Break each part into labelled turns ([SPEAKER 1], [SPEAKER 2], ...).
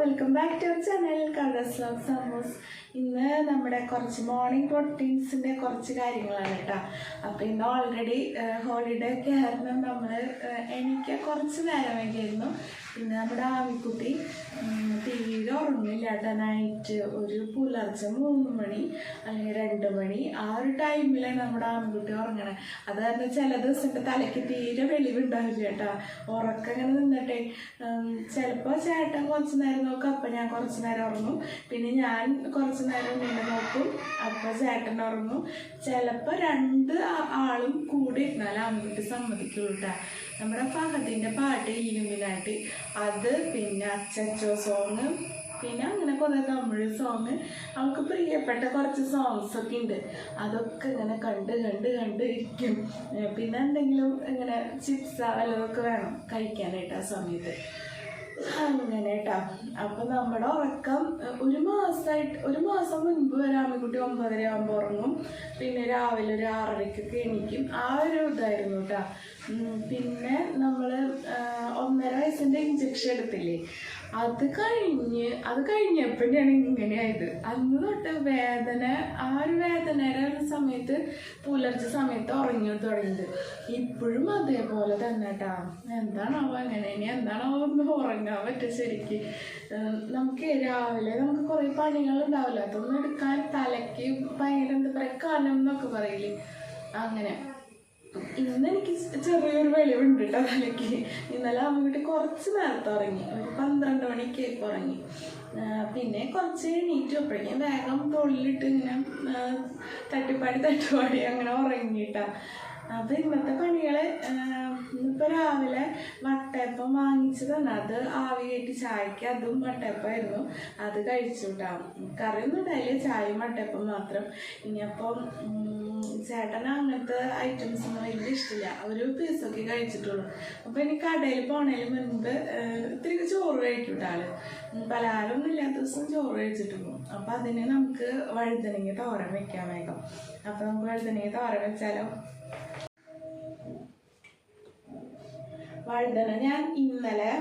[SPEAKER 1] Welcome back to our channel colours vlog സമൂസ്. ഇന്ന് നമ്മുടെ കുറച്ച് മോർണിംഗ് റൊട്ടീൻസിൻ്റെ കുറച്ച് കാര്യങ്ങളാണ് കേട്ടോ. അപ്പോൾ ഇന്ന് ഓൾറെഡി ഹോളിഡേ ഒക്കെ ആയിരുന്നു. നമ്മൾ എനിക്ക് കുറച്ച് നേരം വൈകിയായിരുന്നു. പിന്നെ നമ്മുടെ ആവിക്കുട്ടി തീരെ ഉറങ്ങില്ല കേട്ടോ. നൈറ്റ് ഒരു പുലർച്ചെ 3 മണി അല്ലെങ്കിൽ 2 മണി ആ ഒരു ടൈമിലാണ് നമ്മുടെ ആൺകുട്ടി ഉറങ്ങണേ. അത് കാരണം ചില ദിവസത്തെ തലയ്ക്ക് തീരെ വെളിവുണ്ടാവില്ല കേട്ടോ. ഉറക്കം ഇങ്ങനെ നിന്നിട്ടേ ചിലപ്പോൾ ചേട്ടൻ കുറച്ച് നേരം നോക്കും, അപ്പം ഞാൻ കുറച്ച് നേരം ഉറങ്ങും. പിന്നെ ഞാൻ കുറച്ച് നേരം നിന്ന് നോക്കും, അപ്പം ചേട്ടൻ ഉറങ്ങും. ചിലപ്പോൾ 2 ആളും കൂടി ഇരുന്നാലും ആൺകുട്ടി സമ്മതിക്കുള്ളൂ കേട്ടോ. നമ്മുടെ ഫഹദിൻ്റെ പാട്ട് ഇലുമിനാട്ടി, അത് പിന്നെ അച്ചച്ചോ സോങ്, പിന്നെ അങ്ങനെ കുറേ തമിഴ് സോങ്, അവൾക്ക് പ്രിയപ്പെട്ട കുറച്ച് സോങ്സൊക്കെ ഉണ്ട്. അതൊക്കെ ഇങ്ങനെ കണ്ട് ഇരിക്കും. പിന്നെ എന്തെങ്കിലും ഇങ്ങനെ ചിപ്സ് വല്ലതൊക്കെ വേണം കഴിക്കാനായിട്ട് ആ സമയത്ത്. അങ്ങനെ കേട്ടോ. അപ്പം നമ്മുടെ ഉറക്കം ഒരു മാസം മുൻപ് വരെ ആമിക്കുട്ടി 9:30 ആകുമ്പോൾ ഉറങ്ങും. പിന്നെ രാവിലെ ഒരു 6:30 എണീക്കും. ആ ഒരു ഇതായിരുന്നു കേട്ടോ. പിന്നെ നമ്മൾ 1.5 വയസ്സിൻ്റെ ഇഞ്ചക്ഷൻ എടുത്തില്ലേ, അത് കഴിഞ്ഞപ്പോഴാണ് ഇങ്ങനെയായത്. അന്ന് തൊട്ട് വേദന, ആ ഒരു വേദനയുടെ സമയത്ത് പുലർച്ചെ സമയത്ത് ഉറങ്ങി തുടങ്ങിയത്. ഇപ്പോഴും അതേപോലെ തന്നെ കേട്ടോ. എന്താണാവോ അങ്ങനെ, ഇനി എന്താണാവോ ഒന്ന് ഉറങ്ങാൻ പറ്റുക ശരിക്ക്. നമുക്ക് രാവിലെ നമുക്ക് കുറേ പണികളുണ്ടാവില്ല, അതൊന്നും എടുക്കാൻ തലയ്ക്ക് ഭയങ്കര എന്താ പറയുക, കനം എന്നൊക്കെ പറയില്ലേ, അങ്ങനെ. ഇന്ന് എനിക്ക് ചെറിയൊരു വെളിവുണ്ട് കേട്ടോ തലയ്ക്ക്. ഇന്നലെ അമ്മൂട്ടി കുറച്ച് നേരത്തെ ഉറങ്ങി, ഒരു 12 മണിക്ക് ഉറങ്ങി. പിന്നെ കുറച്ച് എണീറ്റ് അപ്പോഴേക്കും വേഗം തൊള്ളിലിട്ട് ഇങ്ങനെ തട്ടുപാടി അങ്ങനെ ഉറങ്ങിയിട്ടാണ്. അപ്പം ഇന്നത്തെ പണികൾ ഇന്നിപ്പോൾ രാവിലെ വട്ടയപ്പം വാങ്ങിച്ചതാണ്. അത് ആവി കയറ്റി ചായക്ക് അതും വട്ടയപ്പമായിരുന്നു, അത് കഴിച്ചു കേട്ടോ. കറിയൊന്നും ഉണ്ടായില്ല, ചായയും വട്ടയപ്പം മാത്രം. ഇനിയപ്പം ചേട്ടന് അങ്ങനത്തെ ഐറ്റംസ് ഒന്നും വലിയ ഇഷ്ടമില്ല, ഒരു പീസൊക്കെ കഴിച്ചിട്ടുള്ളൂ. അപ്പോൾ ഇനി കടയിൽ പോണതിന് മുൻപ് ഇത്തിരി ചോറ് കഴിക്കും ആള്. പലഹാരമൊന്നും ഇല്ലാത്ത ദിവസം ചോറ് കഴിച്ചിട്ടുള്ളൂ. അപ്പോൾ അതിന് നമുക്ക് വഴുതനങ്ങ തോരൻ വെക്കാൻ വേഗം. അപ്പോൾ നമുക്ക് വഴുതനങ്ങ തോരൻ വെച്ചാലോ. വഴുതന ഞാൻ ഇന്നലെ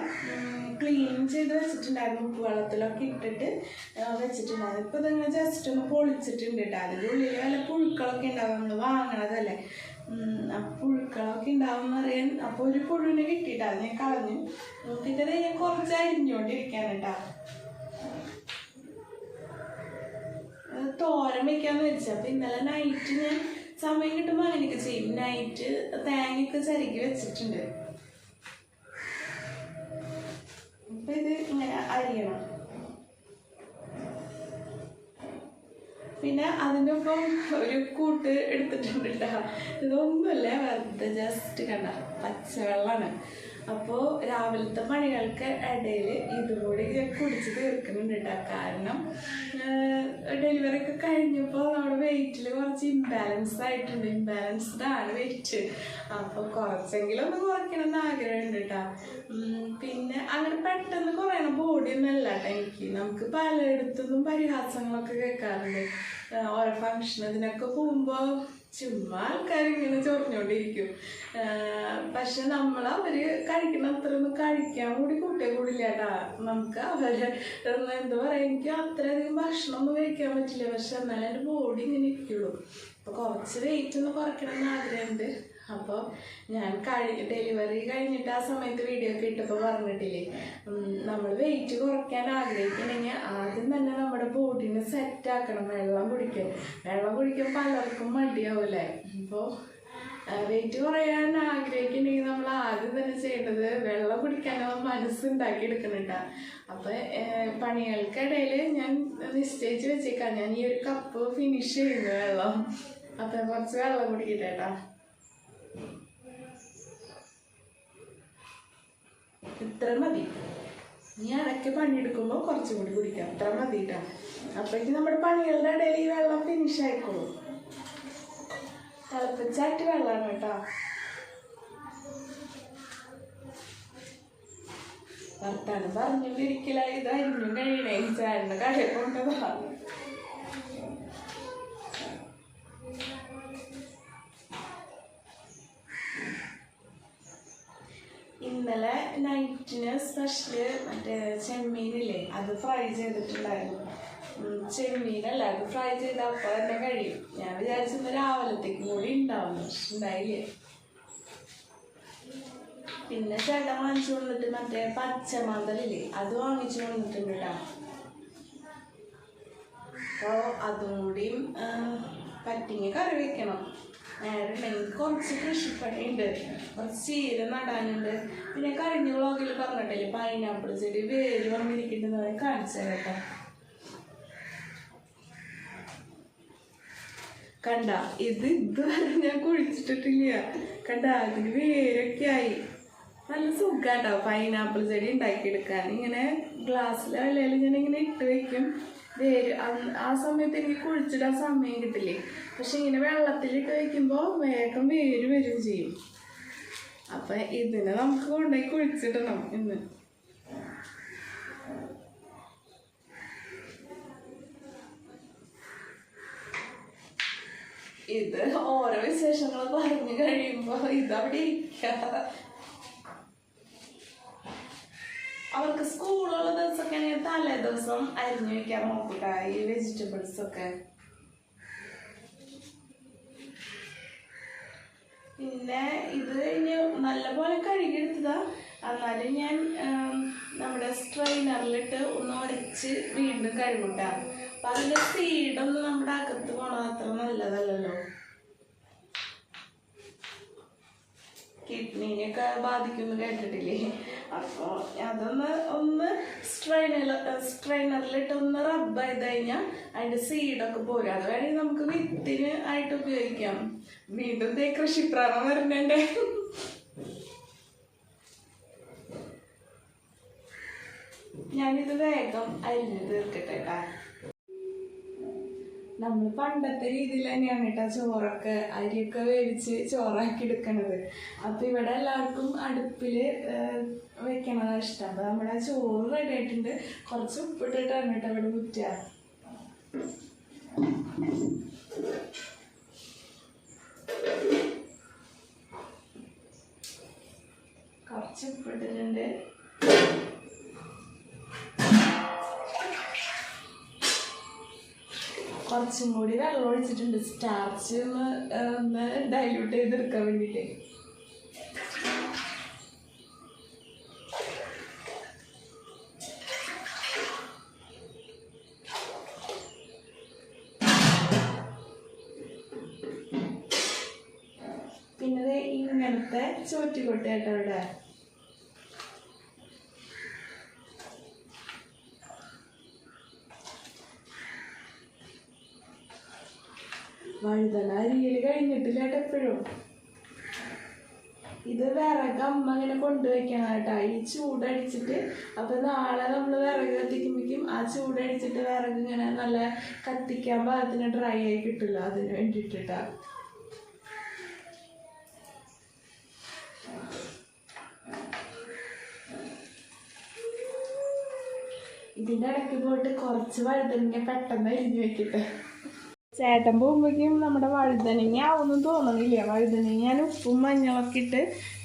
[SPEAKER 1] ക്ലീൻ ചെയ്ത് വെച്ചിട്ടുണ്ടായിരുന്നു, ഉപ്പ് വെള്ളത്തിലൊക്കെ ഇട്ടിട്ട് വെച്ചിട്ടുണ്ടായിരുന്നു. ഇപ്പോൾ ഇതിങ്ങനെ ജസ്റ്റ് ഒന്ന് പൊളിച്ചിട്ടുണ്ട് കേട്ടോ. അതിൻ്റെ ഉള്ളിൽ വല്ല പുഴുക്കളൊക്കെ ഉണ്ടാവും, നമ്മൾ വാങ്ങണതല്ലേ, ആ പുഴുക്കളൊക്കെ ഉണ്ടാവും അറിയാൻ. അപ്പോൾ ഒരു പുഴുവിനെ കിട്ടിയിട്ട് അത് ഞാൻ കളഞ്ഞു. പിന്നെ ഞാൻ കുറച്ച് അരിഞ്ഞുകൊണ്ടിരിക്കാൻ കേട്ടോ. തോരൻ വയ്ക്കാന്ന് വെച്ചാൽ അപ്പോൾ ഇന്നലെ നൈറ്റ് ഞാൻ സമയം കിട്ടുമ്പോൾ അങ്ങനെയൊക്കെ ചെയ്യും. നൈറ്റ് തേങ്ങയൊക്കെ ചിരകി വെച്ചിട്ടുണ്ട്. അപ്പം ഇത് ഇങ്ങനെ അരിയണം. പിന്നെ അതിൻ്റെ ഒപ്പം ഒരു കൂട്ട് എടുത്തിട്ടുണ്ട് കേട്ടോ. ഇതൊന്നുമല്ല, വെറുതെ ജസ്റ്റ് കണ്ട പച്ചവെള്ളമാണ്. അപ്പോൾ രാവിലത്തെ പണികൾക്ക് ഇടയിൽ ഇതുകൂടി കുടിച്ച് തീർക്കുന്നുണ്ട് കേട്ടോ. കാരണം ഡെലിവറി ഒക്കെ കഴിഞ്ഞപ്പോൾ നമ്മുടെ വെയിറ്റിൽ കുറച്ച് ഇംബാലൻസ്ഡ് ആണ് വെയിറ്റ്. അപ്പോൾ കുറച്ചെങ്കിലും ഒന്ന് കുറയ്ക്കണം എന്ന് ആഗ്രഹമുണ്ട് കേട്ടോ. പിന്നെ അങ്ങനെ പെട്ടെന്ന് കുറയണ ബോഡിയൊന്നും അല്ല കേട്ടോ എനിക്ക്. നമുക്ക് പലയിടത്തുനിന്നും പരിഹാസങ്ങളൊക്കെ കേൾക്കാറുണ്ട്. ഓരോ ഫങ്ഷൻ ഇതിനൊക്കെ പോകുമ്പോൾ ചുമ്മാ ആൾക്കാരിങ്ങനെ ചൊറിഞ്ഞോണ്ടിരിക്കും. പക്ഷെ അവർ കഴിക്കുന്ന അത്രയൊന്നും കഴിക്കാൻ കൂട്ടിയാൽ കൂടില്ല കേട്ടാ. നമുക്ക് എന്താ പറയുക, എനിക്ക് അത്രയധികം ഭക്ഷണമൊന്നും കഴിക്കാൻ പറ്റില്ല. പക്ഷെ എന്നാലും എൻ്റെ ബോഡി ഇങ്ങനെ ഇരിക്കുള്ളൂ. അപ്പോൾ കുറച്ച് വെയിറ്റ് ഒന്ന് കുറയ്ക്കണം എന്ന് ആഗ്രഹമുണ്ട്. അപ്പോൾ ഞാൻ ഡെലിവറി കഴിഞ്ഞിട്ട് ആ സമയത്ത് വീഡിയോ ഒക്കെ ഇട്ടപ്പോൾ പറഞ്ഞിട്ടില്ലേ, നമ്മൾ വെയിറ്റ് കുറയ്ക്കാൻ ആഗ്രഹിക്കണമെങ്കിൽ ആദ്യം തന്നെ നമ്മുടെ ബോഡീനെ സെറ്റാക്കണം. വെള്ളം കുടിക്കാൻ പലർക്കും മടിയാവൂലേ. അപ്പോൾ വെയിറ്റ് കുറയാൻ ആഗ്രഹിക്കണമെങ്കിൽ നമ്മൾ ആദ്യം തന്നെ ചെയ്യേണ്ടത് വെള്ളം കുടിക്കാനോ മനസ്സുണ്ടാക്കി എടുക്കണുണ്ട. അപ്പോൾ പണികൾക്കിടയിൽ ഞാൻ നിശ്ചയിച്ച് വെച്ചേക്കാം, ഞാൻ ഈ ഒരു കപ്പ് ഫിനിഷ് ചെയ്യുന്നു വെള്ളം. അപ്പം കുറച്ച് വെള്ളം കുടിക്കട്ടേട്ടാ. ഇത്ര മതി. ഇനി ഇടയ്ക്ക് പണിയെടുക്കുമ്പോൾ കുറച്ചും കൂടി കുടിക്കാം, ഇത്ര മതി കേട്ടോ. അപ്പോഴേക്കും നമ്മുടെ പണികളുടെ ഇടയിൽ ഈ വെള്ളം ഫിനിഷ് ആയിക്കോളും. തിളപ്പിച്ചായിട്ട് വെള്ളമാണ് കേട്ടോ. വർത്താനം പറഞ്ഞുകൊണ്ടിരിക്കില്ല, ഇത് അരിഞ്ഞും കഴിയണേ. ചേട്ടൻ്റെ കടയിൽ കൊണ്ടതാ. ഇന്നലെ നൈറ്റ് നൈറ്റിന് സ്പെഷ്യല് മറ്റേ ചെമ്മീനില്ലേ, അത് ഫ്രൈ ചെയ്തിട്ടുണ്ടായിരുന്നു. ചെമ്മീനല്ല, അത് ഫ്രൈ ചെയ്ത് അപ്പം തന്നെ കഴിയും. ഞാൻ വിചാരിച്ചിരുന്ന രാവിലത്തേക്കും കൂടി ഉണ്ടാവുന്നു, പക്ഷെ ഉണ്ടായില്ലേ. പിന്നെ ചേട്ടൻ വാങ്ങിച്ചു കൊണ്ടിട്ട് മറ്റേ പച്ചമാന്തലില്ലേ, അത് വാങ്ങിച്ചു കൊണ്ടിട്ടുണ്ട് കേട്ടോ. അപ്പോൾ അതും കൂടിയും പറ്റിങ്ങി കറി വെക്കണം. നേരുണ്ടെങ്കിൽ കുറച്ച് കൃഷിപ്പണിയുണ്ട്, കുറച്ച് ചീര നടാനുണ്ട്. പിന്നെ കഴിഞ്ഞ വ്ളോഗിൽ പറഞ്ഞിട്ടില്ലേ പൈനാപ്പിൾ ചെടി വേര് വന്നിരിക്കുന്നത് കാണിച്ചു കേട്ടോ. കണ്ട ഇതുവരെ ഞാൻ കുഴിച്ചിട്ടിട്ടില്ല. കണ്ട അതിന് വേരൊക്കെ ആയി. നല്ല സുഖാട്ടോ പൈനാപ്പിൾ ചെടി ഉണ്ടാക്കിയെടുക്കാൻ. ഇങ്ങനെ ഗ്ലാസ്സിലെ വെള്ളയിൽ ഞാൻ ഇങ്ങനെ ഇട്ട് വെക്കും. വേര് ആ സമയത്ത് എനിക്ക് കുഴിച്ചിടാൻ സമയം കിട്ടില്ലേ. പക്ഷെ ഇങ്ങനെ വെള്ളത്തിലിട്ട് വെക്കുമ്പോൾ വേഗം വേര് വരും ചെയ്യും. അപ്പം ഇതിനെ നമുക്ക് കൊണ്ടുപോയി കുഴിച്ചിടണം ഇന്ന്. ഇത് ഓരോ വിശേഷങ്ങൾ പറഞ്ഞു കഴിയുമ്പോൾ ഇതവിടെ ഇരിക്കാതെ. അവർക്ക് സ്കൂളുള്ള ദിവസമൊക്കെ ആണെങ്കിൽ തലേ ദിവസം അരിഞ്ഞു വെക്കാൻ നോക്കൂട്ട ഈ വെജിറ്റബിൾസ് ഒക്കെ. പിന്നെ ഇത് കഴിഞ്ഞ് നല്ലപോലെ കഴുകിയെടുത്തതാ. എന്നാലും ഞാൻ നമ്മുടെ സ്ട്രെയിനറിലിട്ട് ഒന്ന് ഉടച്ച് വീണ്ടും കഴുകൂട്ട. അപ്പം അതിൻ്റെ സീഡൊന്നും നമ്മുടെ അകത്ത് പോകണം, അത്ര നല്ലതല്ലല്ലോ. കിഡ്നീനെയൊക്കെ ബാധിക്കുമെന്ന് കേട്ടിട്ടില്ലേ. അപ്പോൾ അതൊന്ന് സ്ട്രെയിനറിലിട്ട് ഒന്ന് റബ്ബ് ചെയ്ത് കഴിഞ്ഞാൽ അതിൻ്റെ സീഡൊക്കെ പോരും. അത് വേണമെങ്കിൽ നമുക്ക് വിത്തിന് ആയിട്ട് ഉപയോഗിക്കാം. വീണ്ടും കൃഷിപ്രാണം വരുന്നുണ്ട്. ഞാനിത് വേഗം അരിഞ്ഞ് തീർക്കട്ടെ കേട്ടാ. നമ്മൾ പണ്ടത്തെ രീതിയിൽ തന്നെയാണ് കേട്ടോ ചോറൊക്കെ അരിയൊക്കെ വേവിച്ച് ചോറാക്കി എടുക്കണത്. അപ്പം ഇവിടെ എല്ലാവർക്കും അടുപ്പിൽ വെക്കണതാണ് ഇഷ്ടം. അപ്പം നമ്മുടെ ചോറ് റെഡി ആയിട്ടുണ്ട്. കുറച്ച് ഉപ്പിട്ടിട്ടാണ് കേട്ടോ ഇവിടെ മുറ്റുക. കുറച്ച് ഉപ്പിട്ടിട്ടുണ്ട്. കുറച്ചും കൂടി വെള്ളം ഒഴിച്ചിട്ടുണ്ട്, സ്റ്റാർച്ച് ഒന്ന് ഡൈല്യൂട്ട് ചെയ്തെടുക്കാൻ വേണ്ടിയിട്ട്. പിന്നെ ഇങ്ങനത്തെ ചോറ്റുകൊട്ടയാട്ടോ ഇവിടെ. വഴുതന അരിയൽ കഴിഞ്ഞിട്ടില്ല കേട്ടോ എപ്പോഴും. ഇത് വിറക് അമ്മ ഇങ്ങനെ കൊണ്ടുവയ്ക്കണം കേട്ടോ, ഈ ചൂടടിച്ചിട്ട്. അപ്പം നാളെ നമ്മൾ വിറക് കത്തിക്കുമ്പോഴേക്കും ആ ചൂടടിച്ചിട്ട് വിറക് ഇങ്ങനെ നല്ല കത്തിക്കാൻ പാകത്തിന് ഡ്രൈ ആയി കിട്ടില്ല, അതിന് വേണ്ടിയിട്ടാ. ഇതിൻ്റെ ഇടയ്ക്ക് പോയിട്ട് കുറച്ച് വഴുതനങ്ങ പെട്ടെന്ന് അരിഞ്ഞു വെക്കട്ടെ. ചേട്ടൻ പോകുമ്പോഴേക്കും നമ്മുടെ വഴുതനങ്ങ ആവുമെന്നും തോന്നണില്ല. വഴുതനങ്ങ ഞാൻ ഉപ്പും മഞ്ഞളൊക്കെ ഇട്ട്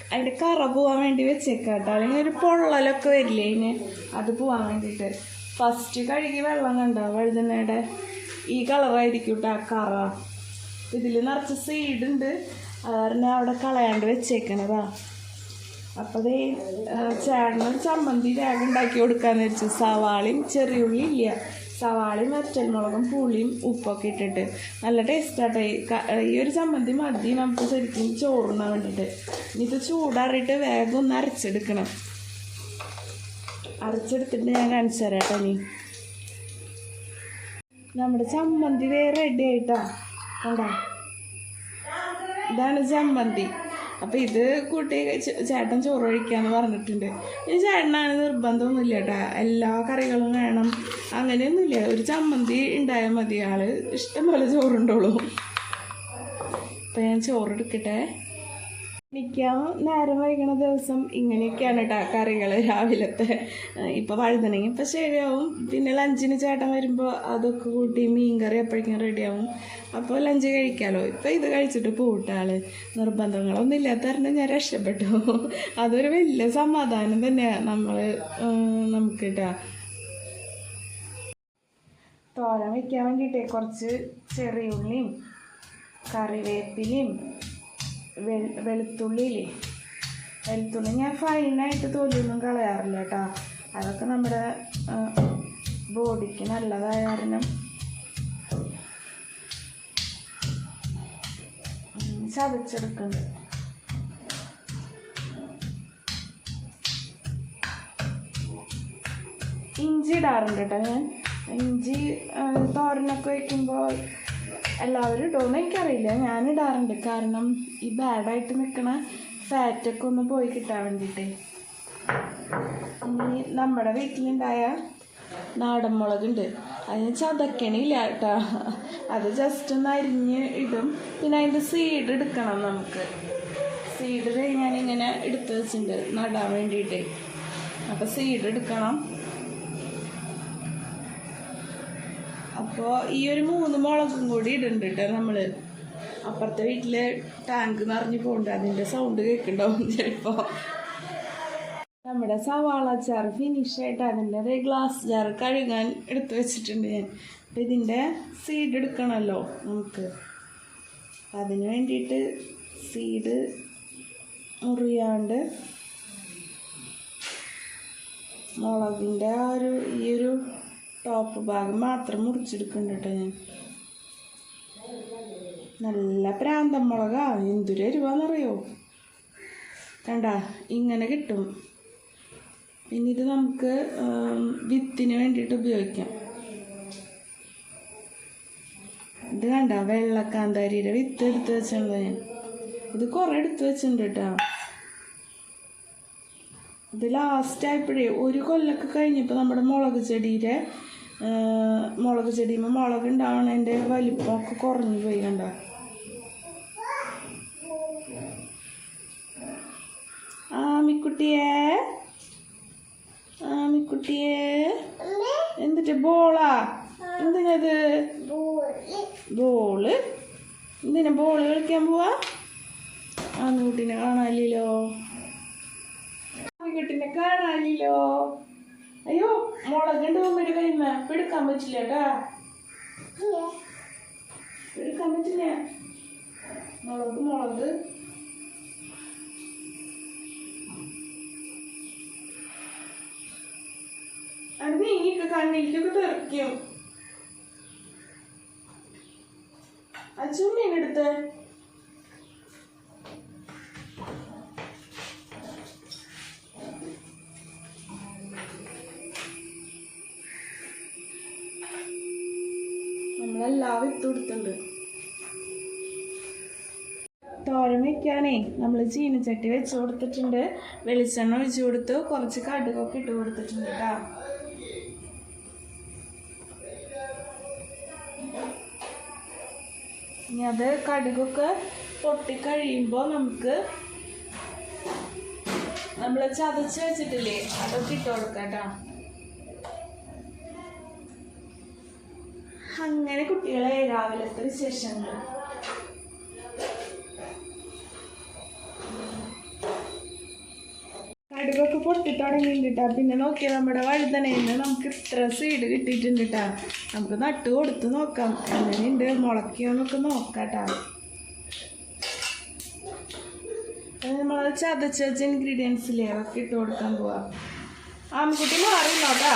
[SPEAKER 1] അതിൻ്റെ കറ പോകാൻ വേണ്ടി വെച്ചേക്കാം കേട്ടോ. അല്ലെങ്കിൽ ഒരു പൊള്ളലൊക്കെ വരില്ലേ അതിന്, അത് പോകാൻ വേണ്ടിയിട്ട്. ഫസ്റ്റ് കഴുകി വെള്ളം കണ്ടോ വഴുതനയുടെ ഈ കളറായിരിക്കും കേട്ടോ ആ കറ. ഇതിൽ നിറച്ച് സീഡുണ്ട്, അത് കാരണം അവിടെ കളയാണ്ട് വെച്ചേക്കണതാ. അപ്പോൾ അതേ ചേട്ടനൊരു ചമ്മന്തി വേഗം ഉണ്ടാക്കി കൊടുക്കാന്ന് വെച്ചു. സവാളയും ചെറിയുള്ളി ഇല്ല, സവാളയും വറ്റൽമുളകും പുളിയും ഉപ്പൊക്കെ ഇട്ടിട്ട് നല്ല ടേസ്റ്റാട്ടെ. ഈ ഒരു ചമ്മന്തി മതി നമുക്ക് ശരിക്കും ചോറുണ്ണാൻ വേണ്ടിയിട്ട്. ഇത് ചൂടാറിയിട്ട് വേഗം ഒന്ന് അരച്ചെടുക്കണം. അരച്ചെടുത്തിട്ട് ഞാൻ കാണിച്ചു തരാം കേട്ടോ. ഇനി നമ്മുടെ ചമ്മന്തി റെഡി ആയിട്ടാ കണ്ടാ. ഇതാണ് ചമ്മന്തി. അപ്പം ഇത് കൂട്ടി ചേട്ടൻ ചോറ് കഴിക്കാമെന്ന് പറഞ്ഞിട്ടുണ്ട്. ഈ ചേട്ടനാണ് നിർബന്ധമൊന്നുമില്ല കേട്ടോ, എല്ലാ കറികളും വേണം അങ്ങനെയൊന്നുമില്ല. ഒരു ചമ്മന്തി ഉണ്ടായാൽ മതി, ആള് ഇഷ്ടംപോലെ ചോറുണ്ടോളൂ. അപ്പം ഞാൻ ചോറെടുക്കട്ടെ. എനിക്കാൻ നേരം വൈകണ ദിവസം ഇങ്ങനെയൊക്കെയാണ് കേട്ടോ കറികൾ രാവിലത്തെ. ഇപ്പോൾ വഴുതനെങ്കിൽ ഇപ്പം ശരിയാവും. പിന്നെ ലഞ്ചിന് ചേട്ടൻ വരുമ്പോൾ അതൊക്കെ കൂട്ടി മീൻ കറി അപ്പോഴേക്കും റെഡിയാവും. അപ്പോൾ ലഞ്ച് കഴിക്കാമല്ലോ. ഇപ്പം ഇത് കഴിച്ചിട്ട് പോട്ടാള്. നിർബന്ധങ്ങളൊന്നും ഇല്ലാത്ത കാരണം ഞാൻ രക്ഷപ്പെട്ടു. അതൊരു വലിയ സമാധാനം തന്നെയാണ് നമുക്ക് കേട്ടോ. തോരൻ വയ്ക്കാൻ വേണ്ടിയിട്ടേ കുറച്ച് ചെറിയുള്ളിയും കറിവേപ്പിലയും വെളുത്തുള്ളി ഞാൻ ഫൈനായിട്ട് തൊലിയൊന്നും കളയാറില്ല കേട്ടോ. അതൊക്കെ നമ്മുടെ ബോഡിക്ക് നല്ലതായ കാരണം ചതച്ചെടുക്കുന്നുണ്ട്. ഇഞ്ചി ഇടാറുണ്ട് കേട്ടോ. ഞാൻ ഇഞ്ചി തോരനൊക്കെ വയ്ക്കുമ്പോൾ എല്ലാവരും ഇടുമെന്ന് എനിക്കറിയില്ല, ഞാൻ ഇടാറുണ്ട്. കാരണം ഈ ബാഡായിട്ട് നിൽക്കണ ഫാറ്റൊക്കെ ഒന്ന് പോയി കിട്ടാൻ വേണ്ടിയിട്ട്. ഇനി നമ്മുടെ വീട്ടിലുണ്ടായ നാടൻ മുളകുണ്ട്, അതിന് ചതക്കണില്ല കേട്ടോ. അത് ജസ്റ്റ് ഒന്ന് അരിഞ്ഞ് ഇടും. പിന്നെ അതിൻ്റെ സീഡ് എടുക്കണം നമുക്ക്. സീഡ് ഞാനിങ്ങനെ എടുത്ത് വെച്ചിട്ടുണ്ട് നടാൻ വേണ്ടിയിട്ട്. അപ്പോൾ സീഡ് എടുക്കണം. അപ്പോൾ ഈ ഒരു 3 മുളകും കൂടി ഇടുന്നുണ്ട് കേട്ടോ നമ്മൾ. അപ്പുറത്തെ വീട്ടിലെ ടാങ്ക് നിറഞ്ഞു പോകുന്നുണ്ട്, അതിൻ്റെ സൗണ്ട് കേൾക്കുന്നുണ്ടാവും ചിലപ്പോൾ. നമ്മുടെ സവാള അച്ചാർ ഫിനിഷായിട്ട് അതിൻ്റെ ഗ്ലാസ് ജാർ കഴുകാൻ എടുത്ത് വെച്ചിട്ടുണ്ട് ഞാൻ. അപ്പം ഇതിൻ്റെ സീഡ് എടുക്കണമല്ലോ നമുക്ക്. അതിന് വേണ്ടിയിട്ട് സീഡ് മുറിയാണ്ട് മുളകിൻ്റെ ഈ ഒരു ടോപ്പ് ഭാഗം മാത്രം മുറിച്ചെടുക്കുന്നുണ്ട് കേട്ടോ ഞാൻ. നല്ല പ്രാന്തം മുളകാ, എന്തൊരു എരിവാന്നറിയോ. കണ്ട ഇങ്ങനെ കിട്ടും. പിന്നെ ഇത് നമുക്ക് വിത്തിന് വേണ്ടിയിട്ട് ഉപയോഗിക്കാം. ഇത് കണ്ട വെള്ളക്കാന്താരിയുടെ വിത്ത് എടുത്ത് വെച്ചിട്ടുണ്ട് ഞാൻ. ഇത് കുറേ എടുത്ത് വെച്ചിട്ടുണ്ട് കേട്ടോ. ഇത് ലാസ്റ്റായപ്പോഴേ 1 കൊല്ലമൊക്കെ കഴിഞ്ഞപ്പോൾ നമ്മുടെ മുളക് ചെടിയുമ്പോൾ മുളക് ഉണ്ടാവണതിൻ്റെ വലിപ്പമൊക്കെ കുറഞ്ഞു പോയി. കണ്ട ആമിക്കുട്ടിയെ എന്നിട്ട് ബോളാ? എന്തിനത് ബോള്? എന്തിനാ ബോള് കളിക്കാൻ പോവാ? ആൺകുട്ടീനെ കാണാനില്ലല്ലോ. ആൺകുട്ടീനെ കാണാനില്ലല്ലോ. അയ്യോ മുളകുണ്ട് മമ്മയുടെ കൈമ. എടുക്കാൻ പറ്റില്ല കേട്ടാ, എടുക്കാൻ പറ്റില്ല. മുളക് അത് നീങ്ങിട്ട് കണ്ണിലേക്കൊക്കെ തെറിക്കും. അച്ഛമ്മീനെടുത്ത് നമ്മളെല്ലാം വിത്ത് കൊടുത്തിട്ടുണ്ട്. തോരൻ വയ്ക്കാനേ നമ്മൾ ചീനച്ചട്ടി വെച്ച് കൊടുത്തിട്ടുണ്ട്. വെളിച്ചെണ്ണ ഒഴിച്ചു കൊടുത്തു, കുറച്ച് കടുകൊക്കെ ഇട്ട് കൊടുത്തിട്ടുണ്ട് കേട്ടോ. ഇനി അത് കടുകൊക്കെ പൊട്ടിക്കഴിയുമ്പോൾ നമുക്ക് നമ്മൾ ചതച്ച് വെച്ചിട്ടില്ലേ അതൊക്കെ ഇട്ട് കൊടുക്കാം കേട്ടോ. അങ്ങനെ കുട്ടികളെ രാവിലത്തെ വിശേഷങ്ങൾ. കടുകൊക്കെ പൊട്ടിത്തുടങ്ങിയിട്ടാ. പിന്നെ നോക്കിയാൽ നമ്മുടെ വഴുതനയിൽ നിന്ന് നമുക്ക് ഇത്ര സീഡ് കിട്ടിയിട്ടുണ്ട് കേട്ടാ. നമുക്ക് നട്ട് കൊടുത്ത് നോക്കാം എങ്ങനെയുണ്ട്, മുളയ്ക്കോന്നൊക്കെ നോക്കാട്ടാ. നമ്മൾ ചതച്ച് വെച്ച ഇൻഗ്രീഡിയൻസിലേ അതൊക്കെ ഇട്ട് കൊടുക്കാൻ പോവാ. ആൺകുട്ടി മാറിന്നോട്ടാ.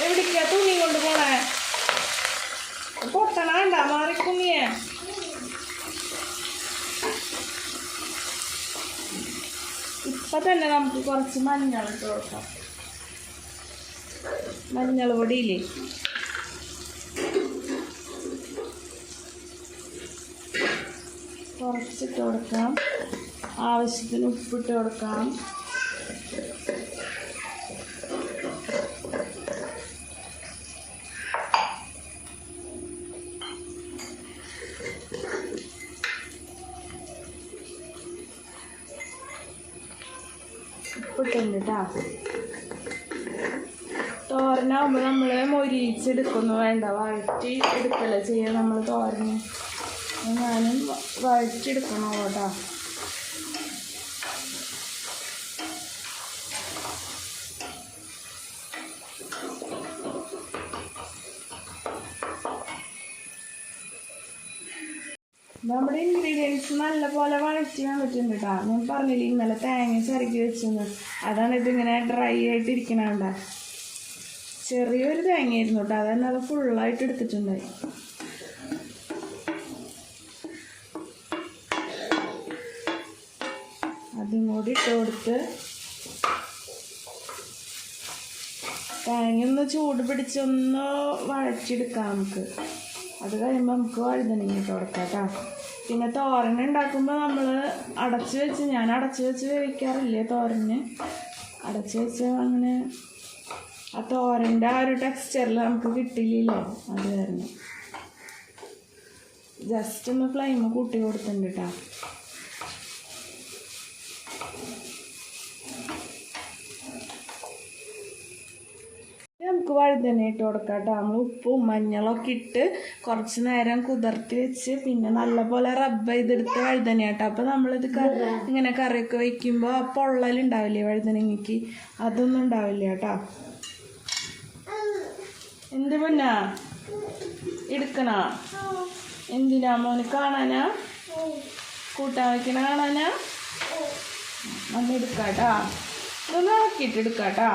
[SPEAKER 1] എവിടേക്കാ തുണി കൊണ്ട് പോണേ? പൊട്ടണണ്ട മാറിക്കുന്നിയേ. ഇപ്പം തന്നെ നമുക്ക് കുറച്ച് മഞ്ഞൾ ഇട്ട് കൊടുക്കാം. മഞ്ഞൾ പൊടിയില്ലേ കുറച്ചിട്ട് കൊടുക്കാം. ആവശ്യത്തിന് ഉപ്പിട്ട് കൊടുക്കാം. ഉപ്പിട്ടുണ്ട് കേട്ടോ. തോരനാകുമ്പോൾ നമ്മൾ മൊരിച്ചെടുക്കുന്നു വേണ്ട, വഴറ്റി എടുക്കല്ലേ ചെയ്യാം നമ്മൾ തോരന്. ഞാനും വഴറ്റിയെടുക്കണോ കേട്ടോ. നമ്മുടെ ഇൻഗ്രീഡിയൻസ് നല്ലപോലെ വഴറ്റി വന്നിട്ടുണ്ട് കേട്ടോ. ഞാൻ പറഞ്ഞില്ലേ ഇന്നലെ തേങ്ങ ചിരകി വെച്ചെന്ന്, അതാണ് ഇതിങ്ങനെ ഡ്രൈ ആയിട്ടിരിക്കണണ്ട. ചെറിയൊരു തേങ്ങയായിരുന്നു കേട്ടോ, അതന്നെ അത് ഫുള്ളായിട്ട് എടുത്തിട്ടുണ്ടായി. അതും കൂടി ഇട്ട് കൊടുത്ത് തേങ്ങ ഒന്ന് ചൂട് പിടിച്ചൊന്ന് വഴറ്റിയെടുക്കാം നമുക്ക്. അത് കഴിയുമ്പോൾ നമുക്ക് വഴുതനങ്ങ ഇട്ട് കൊടുക്കാം കേട്ടോ. പിന്നെ തോരൻ ഉണ്ടാക്കുമ്പോൾ നമ്മൾ ഞാൻ അടച്ച് വെച്ച് വേവിക്കാറില്ലേ തോരന്. അടച്ച് വെച്ച് അങ്ങനെ ആ തോരൻ്റെ ആ ഒരു ടെക്സ്ചറിൽ നമുക്ക് കിട്ടില്ലല്ലോ, അത് കാരണം ജസ്റ്റ് ഒന്ന് ഫ്ലെയിം കൂട്ടി കൊടുത്തിട്ടുണ്ട് കേട്ടോ. നമുക്ക് വഴുതന ഇട്ട് കൊടുക്കാം കേട്ടോ. നമ്മൾ ഉപ്പും മഞ്ഞളൊക്കെ ഇട്ട് കുറച്ച് നേരം കുതിർത്തി വെച്ച് പിന്നെ നല്ലപോലെ റബ്ബ് ചെയ്തെടുത്ത് വഴുതന കേട്ടോ. അപ്പോൾ നമ്മളിത് ഇങ്ങനെ കറിയൊക്കെ വയ്ക്കുമ്പോൾ ആ പൊള്ളലുണ്ടാവില്ലേ വഴുതനങ്ങയ്ക്ക്, അതൊന്നും ഉണ്ടാവില്ല കേട്ടോ. എന്ത് പൊന്നാ എടുക്കണോ? എന്തിനാ മോന് കാണാനാ? കൂട്ടാൻ വയ്ക്കണ കാണാനാ? ഒന്ന് എടുക്കാം കേട്ടോ. ഇതൊന്ന് ഇളക്കിയിട്ട് എടുക്കാം കേട്ടോ.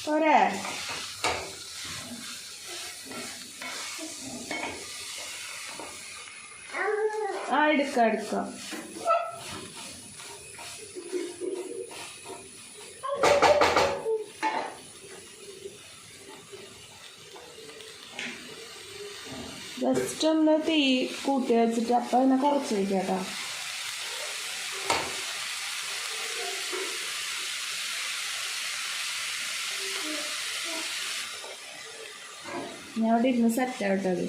[SPEAKER 1] പോരെ? ആ എടുക്കാം. ജസ്റ്റ് ഒന്ന് തീ കൂട്ടി വെച്ചിട്ട് അപ്പം അതിനെ കുറച്ച് വയ്ക്കാം കേട്ടോ. ഞാൻ അവിടെ ഇരുന്ന് സെറ്റാവട്ടത്.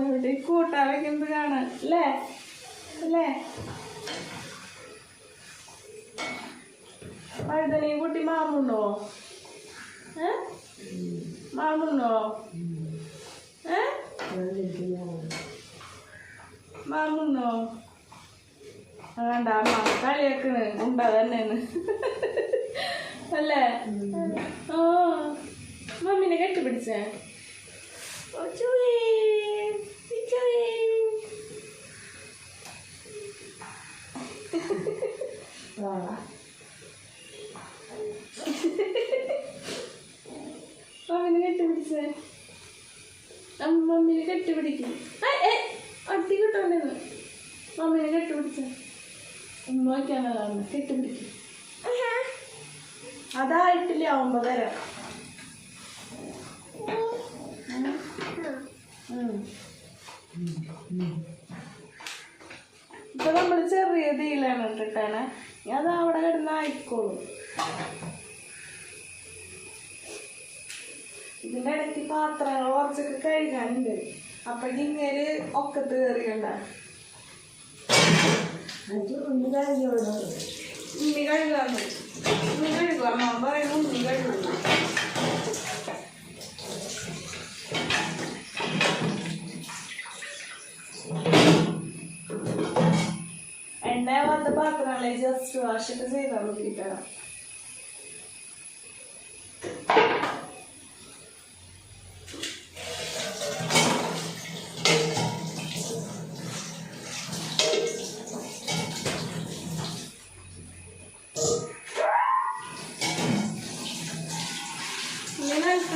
[SPEAKER 1] ഇവിടെ കൂട്ടാൻ വയ്ക്കുന്നത് കാണാൻ അല്ലേ? വഴുതനയും കുട്ടി മാമുണ്ടോ? മാമുണ്ടോ? മാമുണ്ടോ? വേണ്ട, അമ്മ കളിയാക്കണ് ഉണ്ടാ തന്നെയാണ് അല്ലേ? ആ മമ്മീനെ കെട്ടിപ്പിടിച്ചേ. മമ്മീനെ കെട്ടിപ്പിടിച്ചേ. മമ്മീനെ കെട്ടിപ്പിടിക്കും. അടി കിട്ടോണ്ടെന്ന് മമ്മീനെ കെട്ടിപ്പിടിച്ചേ. ഉമ്മയ്ക്കാണ് കെട്ടിപ്പിടിക്കും. അതായിട്ടില്ല 9:30. ഇപ്പൊ നമ്മൾ ചെറിയ തീയിലാണ് ഇട്ടിട്ടാണ്. അത് അവിടെ കിടന്ന് ആയിക്കോളും. ഇതിൻ്റെ ഇടയ്ക്ക് പാത്രങ്ങൾ കുറച്ചൊക്കെ കഴുകാനുണ്ട്. അപ്പൊ ഇങ്ങനെ ഒക്കത്ത് കയറിയണ്ട. ഉണ്ണി കഴുകുക അമ്മ പറയുന്നു. ഉണ്ണി കഴുകുക. എണ്ണ വന്ന പാത്രങ്ങളെ ജസ്റ്റ് വാഷൊക്കെ ചെയ്താൽ നോക്കിയിട്ടാണ്.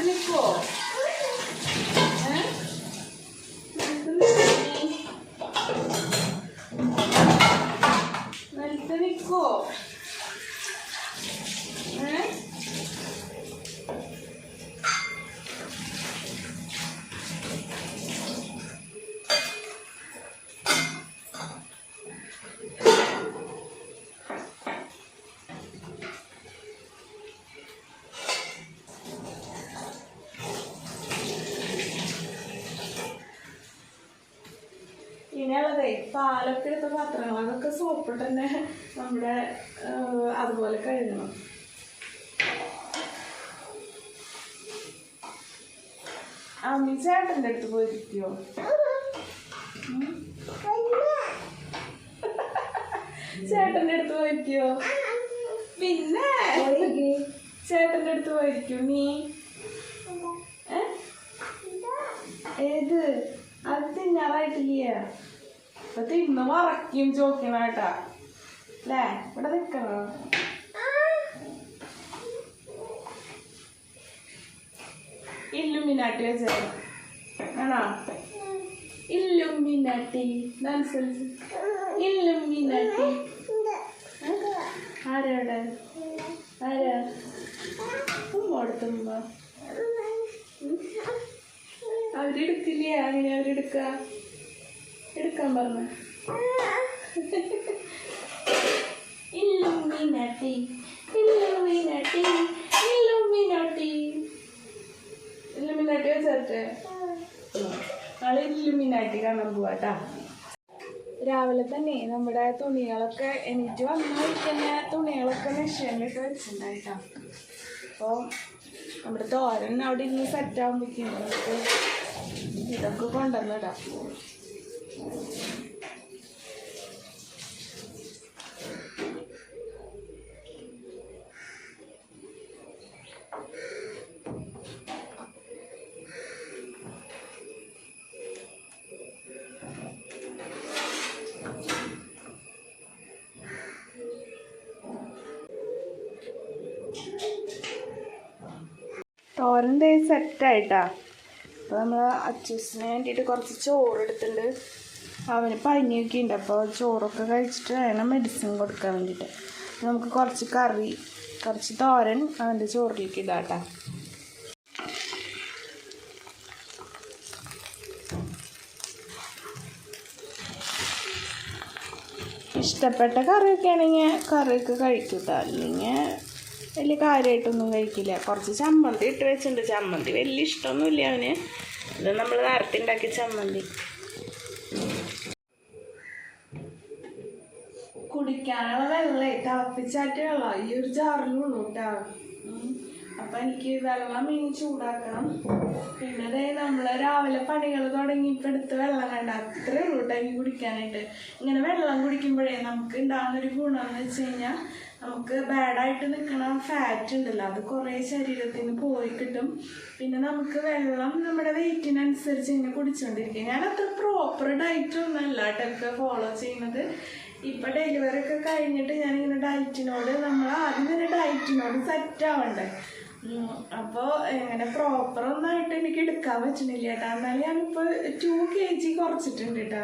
[SPEAKER 1] നിൽക്കോ? നിൽക്കോ? പിന്നെ ഉള്ളതേ പാലൊക്കെ എടുത്ത പാത്രങ്ങൾ അതൊക്കെ സോപ്പിട്ട് തന്നെ നമ്മുടെ അതുപോലെ കഴുകണം. അമ്മി ചേട്ടൻ്റെ അടുത്ത് പോയിരിക്കുമോ? ചേട്ടൻ്റെ അടുത്ത് പോയിരിക്കുമോ? പിന്നെ ചേട്ടൻ്റെ അടുത്ത് പോയിരിക്കും നീ? ഏത് അത് തിന്നാറായിട്ടില്ല. ഇപ്പൊ തിന്ന് മറക്കും ചോക്കണേട്ടാ അല്ലേ? ഇവിടെ നിക്കണോ? ഇല്ലുമിനാട്ടി വെച്ചോ ആണോ? ഇല്ലുമിനാട്ടി ഡാൻസ് ഇല്ലുമിനാട്ടി ആരാടെ? ആരാ ഉമ്മോടത്തുമ്പ അവരെടുക്കില്ലേ? അങ്ങനെ എടുക്കാൻ പറഞ്ഞ ഇല്ലുമിനാട്ടി ഇല്ലുമിനാട്ടി ഇല്ലുമിനാട്ടി ഇല്ലുമിനാട്ടി വെച്ചേ നാളെ ഇല്ലുമിനാട്ടി കാണാൻ പോവാട്ടാ. രാവിലെ തന്നെ നമ്മുടെ തുണികളൊക്കെ എനിക്ക് വന്നാൽ തന്നെ തുണികളൊക്കെ മെഷീനിലിട്ട് വെച്ചിട്ടുണ്ടായിട്ടാ. അപ്പോൾ നമ്മുടെ തോരൻ അവിടെ ഇരുന്ന് സെറ്റാകുമ്പോഴേക്കും നമുക്ക് ഇതൊക്കെ കൊണ്ടുവന്നിടാം. തോരൻ സെറ്റായിട്ടാ. അപ്പോൾ നമ്മൾ അച്ചൂസിന് വേണ്ടിയിട്ട് കുറച്ച് ചോറ് എടുത്തിട്ടുണ്ട്. അവന് പനിയൊക്കെ ഉണ്ട്. അപ്പോൾ ചോറൊക്കെ കഴിച്ചിട്ട് വേണം മെഡിസിൻ കൊടുക്കാൻ വേണ്ടിയിട്ട്. നമുക്ക് കുറച്ച് കറി, കുറച്ച് തോരൻ അവൻ്റെ ചോറിലേക്ക് ഇടാട്ടാ. ഇഷ്ടപ്പെട്ട കറിയൊക്കെ ആണെങ്കിൽ കറിയൊക്കെ കഴിക്കൂട്ടാ, അല്ലെങ്കിൽ വലിയ കാര്യമായിട്ടൊന്നും കഴിക്കില്ല. കുറച്ച് ചമ്മന്തി ഇട്ട് വെച്ചിട്ടുണ്ട്. ചമ്മന്തി വലിയ ഇഷ്ടമൊന്നുമില്ല അവന്. ഇത് നമ്മൾ നേരത്തെ ഉണ്ടാക്കിയ ചമ്മന്തി. കുടിക്കാനുള്ള വെള്ളം തിളപ്പിച്ചാറ്റ് വെള്ളം ഈ ഒരു ജാറിലുള്ളൂ കേട്ടോ. അപ്പം എനിക്ക് വെള്ളം ഇനി ചൂടാക്കണം. പിന്നെ അതേ നമ്മൾ രാവിലെ പണികൾ തുടങ്ങിയപ്പോൾ എടുത്ത് വെള്ളം കണ്ട അത്രേ ഉള്ളൂ കേട്ടോ എനിക്ക് കുടിക്കാനായിട്ട്. ഇങ്ങനെ വെള്ളം കുടിക്കുമ്പോഴേ നമുക്ക് ഉണ്ടാകുന്നൊരു ഗുണമെന്ന് വെച്ച് കഴിഞ്ഞാൽ നമുക്ക് ബാഡായിട്ട് നിൽക്കണ ഫാറ്റ് ഉണ്ടല്ലോ അത് കുറേ ശരീരത്തിന് പോയി കിട്ടും. പിന്നെ നമുക്ക് വെള്ളം നമ്മുടെ വെയിറ്റിനനുസരിച്ച് ഇങ്ങനെ കുടിച്ചുകൊണ്ടിരിക്കുക. ഞാൻ അത്ര പ്രോപ്പർ ഡയറ്റൊന്നും അല്ല കേട്ടോ ഫോളോ ചെയ്യുന്നത്. ഇപ്പം ഡെലിവറി ഒക്കെ കഴിഞ്ഞിട്ട് ഞാനിങ്ങനെ ഡയറ്റിനോട് നമ്മൾ ആദ്യം തന്നെ ഡയറ്റിനോട് സെറ്റ് ആവണ്ടേ. അപ്പോൾ ഇങ്ങനെ പ്രോപ്പറൊന്നായിട്ട് എനിക്ക് എടുക്കാൻ പറ്റുന്നില്ല കേട്ടോ. എന്നാലും ഞാനിപ്പോൾ 2 kg കുറച്ചിട്ടുണ്ട് കേട്ടോ.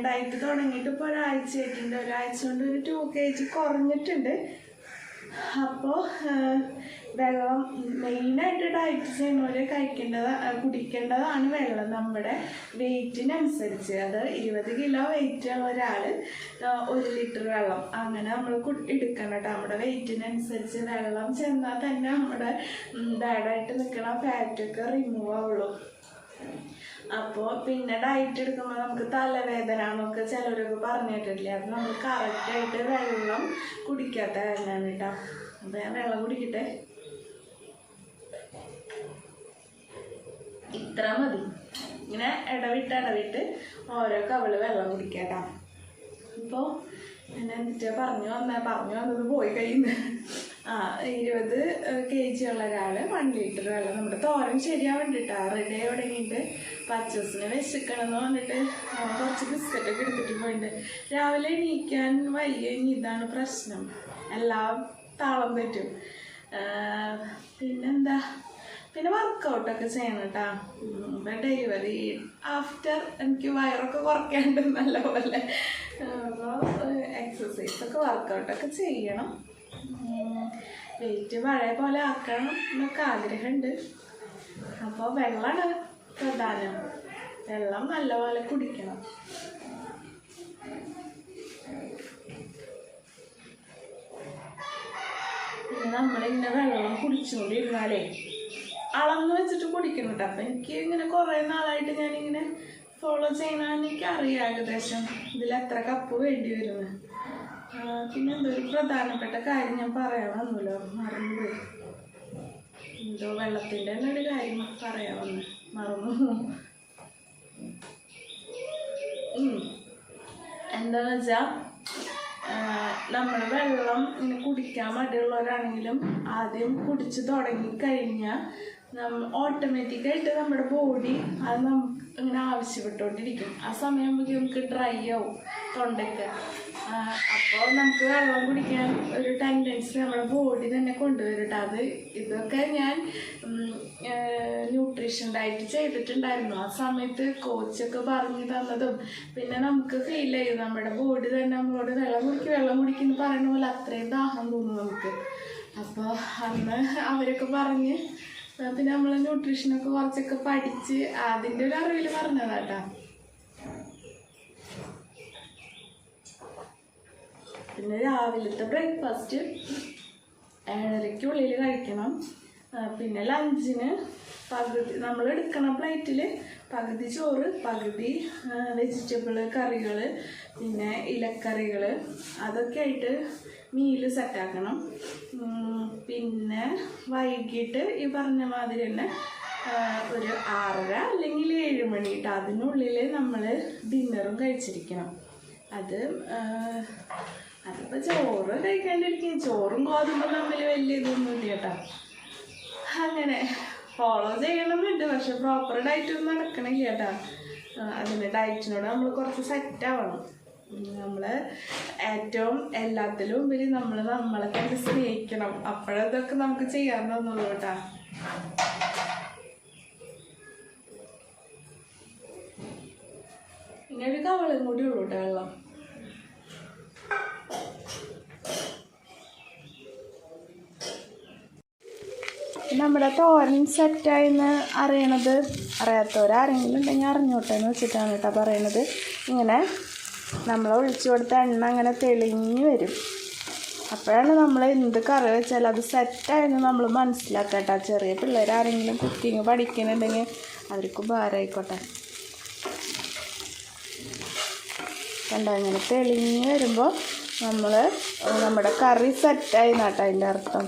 [SPEAKER 1] ഡയറ്റ് തുടങ്ങിയിട്ട് ഇപ്പോൾ ഒരാഴ്ച ആയിട്ടുണ്ട്. ഒരാഴ്ച കൊണ്ട് ഒരു 2 kg കുറഞ്ഞിട്ടുണ്ട്. അപ്പോൾ വെള്ളം മെയിനായിട്ട് ഡയറ്റ് ചെയ്യുന്നവർ കുടിക്കേണ്ടതാണ് വെള്ളം നമ്മുടെ വെയിറ്റിനനുസരിച്ച്. അത് 20 കിലോ വെയിറ്റ് ഉള്ള ഒരാൾ 1 ലിറ്റർ വെള്ളം അങ്ങനെ നമ്മൾ എടുക്കണം കേട്ടോ. നമ്മുടെ വെയിറ്റിനനുസരിച്ച് വെള്ളം ചെന്നാൽ തന്നെ നമ്മുടെ ബാഡായിട്ട് നിൽക്കണ ഫാറ്റൊക്കെ റിമൂവ് ആവുള്ളൂ. അപ്പോൾ പിന്നെ ഡയറ്റ് എടുക്കുമ്പോൾ നമുക്ക് തലവേദന എന്നൊക്കെ ചിലരൊക്കെ പറഞ്ഞിട്ടില്ലേ. അത് നമ്മൾ കറക്റ്റായിട്ട് വെള്ളം കുടിക്കാത്ത കാരണമാണ് കേട്ടോ. അപ്പോൾ ഞാൻ വെള്ളം കുടിക്കട്ടെ. ഇത്ര മതി. ഇങ്ങനെ ഇടവിട്ട് ഓരോ കവള് വെള്ളം കുടിക്കാട്ടോ. ഇപ്പോൾ ഞാൻ എന്നിട്ട് പറഞ്ഞു വന്നത് പോയി കഴിയുന്നത് 20 kg ഉള്ള ഒരാൾ 1 ലിറ്റർ വെള്ളം. നമ്മുടെ തോരൻ ശരിയാൻ വേണ്ടിയിട്ടാണ് റെഡി ആയി തുടങ്ങിയിട്ട്. പച്ചൂസിനെ വിശക്കണമെന്ന് പറഞ്ഞിട്ട് കുറച്ച് ബിസ്ക്കറ്റൊക്കെ എടുത്തിട്ട് പോയിട്ടുണ്ട്. രാവിലെ എണീക്കാൻ വയ്യ. ഇതാണ് പ്രശ്നം. എല്ലാം താളം പറ്റും. പിന്നെന്താ, പിന്നെ വർക്കൗട്ടൊക്കെ ചെയ്യണം കേട്ടോ. ഇപ്പം ഡെലിവറി ആഫ്റ്റർ എനിക്ക് വയറൊക്കെ കുറയ്ക്കാണ്ട് നല്ലപോലെ. അപ്പോൾ എക്സസൈസൊക്കെ വർക്കൗട്ടൊക്കെ ചെയ്യണം. വെയിറ്റ് പഴയ പോലെ ആക്കണം എന്നൊക്കെ ആഗ്രഹമുണ്ട്. അപ്പോൾ വെള്ളമാണ് പ്രധാനം. വെള്ളം നല്ലപോലെ കുടിക്കണം. പിന്നെ നമ്മളിങ്ങനെ വെള്ളം കുടിച്ചുകൊണ്ടിരുന്നാലേ അളന്ന് വെച്ചിട്ട് കുടിക്കണം കേട്ടോ. അപ്പം എനിക്ക് ഇങ്ങനെ കുറേ നാളായിട്ട് ഞാനിങ്ങനെ ഫോളോ ചെയ്യണമെന്ന് എനിക്കറിയാം ഏകദേശം ഇതിൽ എത്ര കപ്പ് വേണ്ടി വരുന്നത്. പിന്നെ എന്തൊരു പ്രധാനപ്പെട്ട കാര്യം ഞാൻ പറയാൻ വന്നല്ലോ, മറന്നുപോയി. എന്തോ വെള്ളത്തിൻ്റെ തന്നെ ഒരു കാര്യം പറയാൻ വന്നു, മറന്നു. എന്താന്ന് വെച്ചാൽ നമ്മൾ വെള്ളം ഇങ്ങനെ കുടിക്കാൻ മടിയുള്ളവരാണെങ്കിലും ആദ്യം കുടിച്ച് തുടങ്ങിക്കഴിഞ്ഞാൽ ഓട്ടോമാറ്റിക്കായിട്ട് നമ്മുടെ ബോഡി അത് നമുക്ക് ഇങ്ങനെ ആവശ്യപ്പെട്ടുകൊണ്ടിരിക്കും. ആ സമയമാകുമ്പോൾ നമുക്ക് ഡ്രൈ ആവും തൊണ്ടയ്ക്ക്. അപ്പോൾ നമുക്ക് വെള്ളം കുടിക്കാൻ ഒരു ടെൻഡൻസി നമ്മുടെ ബോഡി തന്നെ കൊണ്ടുവരും. അത് ഇതൊക്കെ ഞാൻ ന്യൂട്രീഷൻ ഡയറ്റ് ചെയ്തിട്ടുണ്ടായിരുന്നു. ആ സമയത്ത് കോച്ചൊക്കെ പറഞ്ഞു തന്നതും പിന്നെ നമുക്ക് ഫീൽ ചെയ്യും നമ്മുടെ ബോഡി തന്നെ നമ്മളോട് വെള്ളം കുടിക്കുന്നു പറയുന്ന പോലെ അത്രയും ദാഹം തോന്നും നമുക്ക്. അപ്പോൾ അന്ന് അവരൊക്കെ പറഞ്ഞ് പിന്നെ നമ്മൾ ന്യൂട്രീഷനൊക്കെ കുറച്ചൊക്കെ പഠിച്ച് അതിൻ്റെ ഒരു അറിവിൽ പറഞ്ഞതാട്ടാ. പിന്നെ രാവിലത്തെ ബ്രേക്ക്ഫാസ്റ്റ് 7:30 കഴിക്കണം. പിന്നെ ലഞ്ചിന് പകുതി നമ്മൾ എടുക്കണ പ്ലേറ്റിൽ പകുതി ചോറ്, പകുതി വെജിറ്റബിൾ കറികൾ, പിന്നെ ഇലക്കറികൾ, അതൊക്കെ ആയിട്ട് മീല് സെറ്റാക്കണം. പിന്നെ വൈകിട്ട് ഈ പറഞ്ഞ മാതിരി തന്നെ ഒരു 6:30 അല്ലെങ്കിൽ 7 മണി അതിനുള്ളിൽ നമ്മൾ ഡിന്നറും കഴിച്ചിരിക്കണം. അതിപ്പോൾ ചോറ് കഴിക്കാണ്ടിരിക്കും, ചോറും ഗോതമ്പും തമ്മിൽ വലിയ ഇതൊന്നുമില്ല കേട്ടോ. അങ്ങനെ ഫോളോ ചെയ്യണമെന്നുണ്ട്, പക്ഷെ പ്രോപ്പർ ഡയറ്റൊന്നും നടക്കണില്ല കേട്ടോ. അതിന് ഡയറ്റിനോട് നമ്മൾ കുറച്ച് സെറ്റാവണം. നമ്മൾ ഏറ്റവും എല്ലാത്തിലും ഉപരി നമ്മളെ തന്നെ സ്നേഹിക്കണം. അപ്പോഴതൊക്കെ നമുക്ക് ചെയ്യാൻ തോന്നുള്ളൂ കേട്ടോ. ഇനി ഒരു കവളും കൂടി ഉള്ളൂ കേട്ടോ വെള്ളം. നമ്മുടെ തോരൻ സെറ്റായിന്ന് അറിയാത്തവരാരെങ്കിലും ഉണ്ടെങ്കിൽ അറിഞ്ഞോട്ടെ എന്ന് വെച്ചിട്ടാണ് കേട്ടോ പറയണത്. ഇങ്ങനെ നമ്മൾ ഒഴിച്ചു കൊടുത്ത എണ്ണ അങ്ങനെ തെളിഞ്ഞ് വരും. അപ്പോഴാണ് നമ്മൾ എന്ത് കറി വെച്ചാൽ അത് സെറ്റായെന്ന് നമ്മൾ മനസ്സിലാക്കട്ടെ. ചെറിയ പിള്ളേരാരെങ്കിലും കുക്കിങ് പഠിക്കുന്നുണ്ടെങ്കിൽ അവർക്ക് ഉപകാരമായിക്കോട്ടെ. കണ്ടോ, ഇങ്ങനെ തെളിഞ്ഞ് വരുമ്പോൾ നമ്മുടെ കറി സെറ്റായി എന്നാട്ടോ അതിൻ്റെ അർത്ഥം.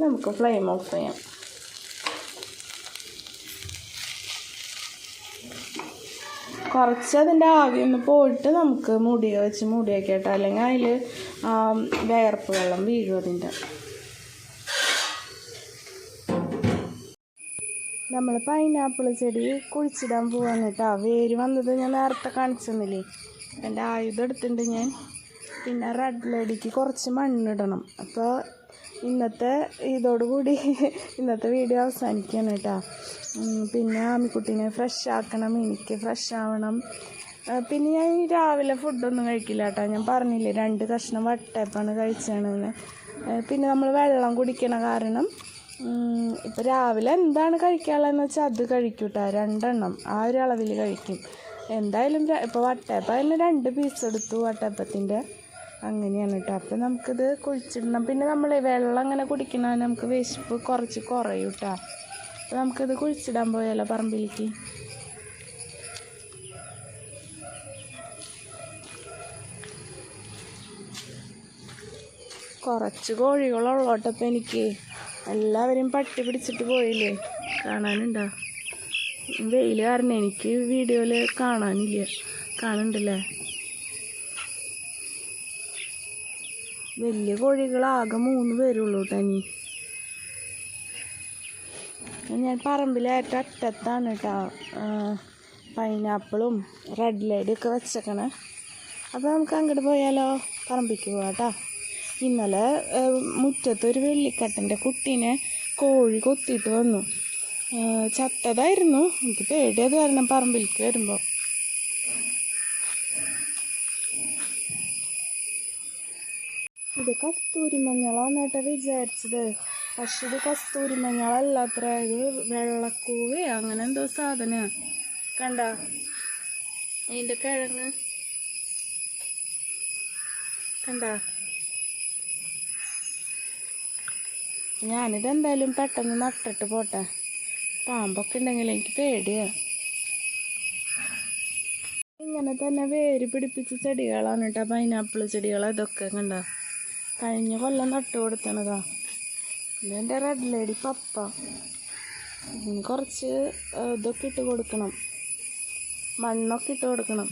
[SPEAKER 1] നമുക്ക് ഫ്ലെയിം ഓഫ് ചെയ്യാം. കുറച്ച് അതിൻ്റെ ആവിയൊന്ന് പോയിട്ട് നമുക്ക് വെച്ച് മൂടിയൊക്കെ അല്ലെങ്കിൽ അതിൽ വേർപ്പ് വെള്ളം വീഴും അതിൻ്റെ. നമ്മൾ പൈനാപ്പിൾ ചെടി കുഴിച്ചിടാൻ പോവാൻ കേട്ടോ. വേര് വന്നത് ഞാൻ നേരത്തെ കാണിച്ചെന്നില്ലേ, എൻ്റെ ആയുധം എടുത്തിട്ടുണ്ട് ഞാൻ. പിന്നെ റെഡ് ലേഡിക്ക് കുറച്ച് മണ്ണിടണം. അപ്പോൾ ഇന്നത്തെ വീഡിയോ അവസാനിക്കുകയാണ് കേട്ടോ. പിന്നെ ആമിക്കുട്ടീനെ ഫ്രഷ് ആക്കണം, എനിക്ക് ഫ്രഷ് ആവണം. പിന്നെ ഞാൻ രാവിലെ ഫുഡൊന്നും കഴിക്കില്ല കേട്ടോ. ഞാൻ പറഞ്ഞില്ലേ 2 കഷ്ണം വട്ടയപ്പാണ് കഴിച്ചതെന്ന്. പിന്നെ നമ്മൾ വെള്ളം കുടിക്കണ കാരണം ഇപ്പോൾ രാവിലെ എന്താണ് കഴിക്കാനുള്ളതെന്ന് വെച്ചാൽ അത് കഴിക്കും കേട്ടോ. 2 എണ്ണം ആ ഒരു അളവിൽ കഴിക്കും എന്തായാലും. ഇപ്പോൾ വട്ടയപ്പം അതിന് 2 പീസ് എടുത്തു വട്ടയപ്പത്തിൻ്റെ, അങ്ങനെയാണ് കേട്ടോ. അപ്പോൾ നമുക്കിത് കുഴിച്ചിടണം. പിന്നെ നമ്മൾ വെള്ളം അങ്ങനെ കുടിക്കണ നമുക്ക് വിശപ്പ് കുറച്ച് കുറയും കേട്ടോ. അപ്പോൾ നമുക്കിത് കുഴിച്ചിടാൻ പോയാലോ പറമ്പിലേക്ക്. കുറച്ച് കോഴികളുള്ളോട്ടപ്പോൾ എനിക്ക് എല്ലാവരെയും പട്ടി പിടിച്ചിട്ട് പോയില്ലേ, കാണാനുണ്ടോ? വെയിൽ കാരണം എനിക്ക് വീഡിയോയിൽ കാണുന്നുണ്ടല്ലേ. വലിയ കോഴികളാകെ 3 പേരുള്ളൂ കേട്ടോ. ഞാൻ പറമ്പിലേറ്റ അറ്റത്താണ് കേട്ടോ പൈനാപ്പിളും റെഡ് ലേഡിയൊക്കെ വെച്ചേക്കണേ. അപ്പോൾ നമുക്ക് അങ്ങോട്ട് പോയാലോ, പറമ്പിക്ക് പോകാം കേട്ടോ. ഇന്നലെ മുറ്റത്തൊരു വെള്ളിക്കട്ടൻ്റെ കുട്ടീനെ കോഴി കൊത്തിയിട്ട് വന്നു. ചത്തതായിരുന്നു. എനിക്ക് പേടിയത് കാരണം പറമ്പിലേക്ക് വരുമ്പോൾ. ഇത് കസ്തൂരി മഞ്ഞളാണ് കേട്ടോ വിചാരിച്ചത്, പക്ഷെ ഇത് കസ്തൂരി മഞ്ഞളല്ല അത്ര. ഇത് വെള്ളക്കൂവേ അങ്ങനെ എന്തോ സാധനമാണ്. കണ്ട അതിൻ്റെ കിഴങ്ങ് കണ്ട. ഞാനിതെന്തായാലും പെട്ടെന്ന് നട്ടിട്ട് പോട്ടെ. പാമ്പൊക്കെ ഉണ്ടെങ്കിൽ എനിക്ക് പേടിയാണ്. ഇങ്ങനെ തന്നെ വേര് പിടിപ്പിച്ച ചെടികളാണ് കേട്ടോ. പൈനാപ്പിൾ ചെടികൾ ഇതൊക്കെ കണ്ട കഴിഞ്ഞ കൊല്ലം നട്ടു കൊടുത്തണതാ. ഇതെൻ്റെ റെഡ് ലേഡി പപ്പ. ഇനി കുറച്ച് ഇതൊക്കെ ഇട്ട് കൊടുക്കണം, മണ്ണൊക്കെ ഇട്ട് കൊടുക്കണം.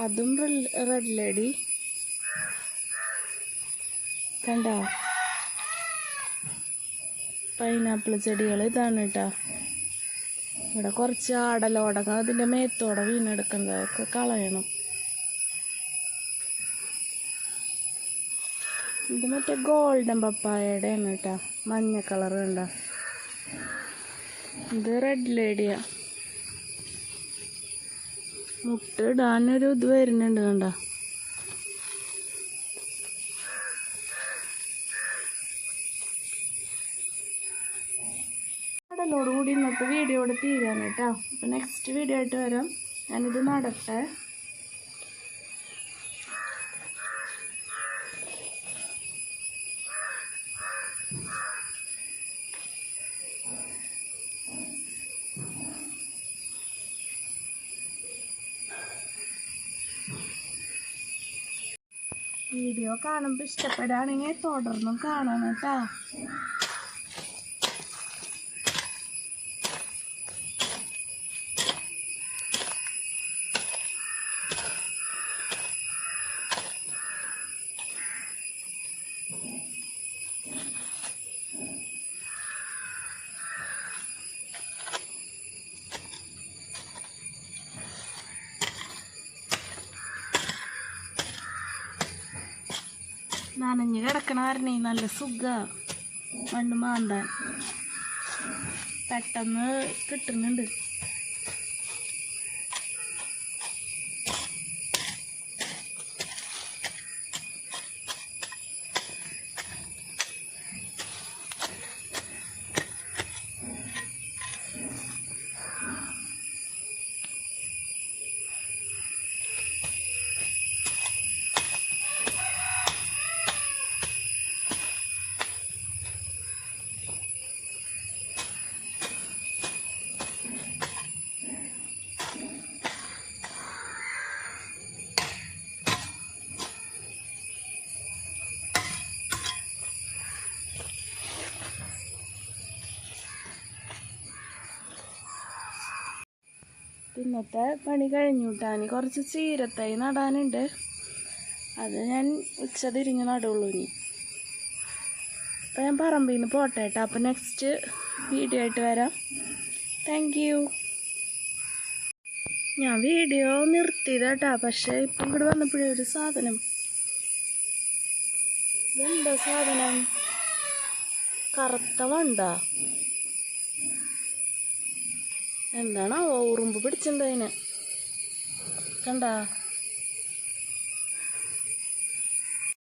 [SPEAKER 1] അതും റെഡ് ലേഡി കണ്ട. പൈനാപ്പിൾ ചെടികൾ ഇതാണ് കേട്ടോ. ഇവിടെ കുറച്ച് ആടലോടകം അതിൻ്റെ മേത്തോടെ വീണെടുക്കുന്നതൊക്കെ കളയണം. ഇത് മറ്റേ ഗോൾഡൻ പപ്പായയുടെയാണ് കേട്ടോ, മഞ്ഞ കളർ കണ്ട. ഇത് റെഡ് ലേഡിയാ. മുട്ടിടാനൊരു ഇത് വരുന്നുണ്ട് കണ്ട. കടലോടുകൂടി ഇന്നത്തെ വീഡിയോ ഇവിടെ തീരാണ് കേട്ടോ. അപ്പം നെക്സ്റ്റ് വീഡിയോ ആയിട്ട് വരാം. ഞാനിത് നടട്ടെ. വീഡിയോ കാണുമ്പോൾ ഇഷ്ടപ്പെടുകയാണെങ്കിൽ തുടർന്നും കാണണം കേട്ടോ. നനഞ്ഞ് കിടക്കണ കാരണേ നല്ല സുഖമാണ് മണ്ണ് മാന്താൻ, പെട്ടെന്ന് കിട്ടുന്നുണ്ട്. ഇന്നത്തെ പണി കഴിഞ്ഞു കിട്ടാൻ കുറച്ച് ചീരത്തൈ നടാനുണ്ട്. അത് ഞാൻ ഉച്ച തിരിഞ്ഞ് നടുള്ളൂ. ഇനി അപ്പം ഞാൻ പറമ്പിൽ നിന്ന് പോട്ടെ കേട്ടോ. അപ്പം നെക്സ്റ്റ് വീഡിയോ ആയിട്ട് വരാം. Thank you. ഞാൻ വീഡിയോ നിർത്തിയതാട്ടാ, പക്ഷേ ഇപ്പം ഇങ്ങോട്ട് വന്നപ്പോഴേ ഒരു സാധനം, ഇതെന്താ സാധനം, കറുത്ത വണ്ട എന്താണോ ഉറുമ്പ് പിടിച്ചിട്ടുണ്ടതിന് കണ്ട.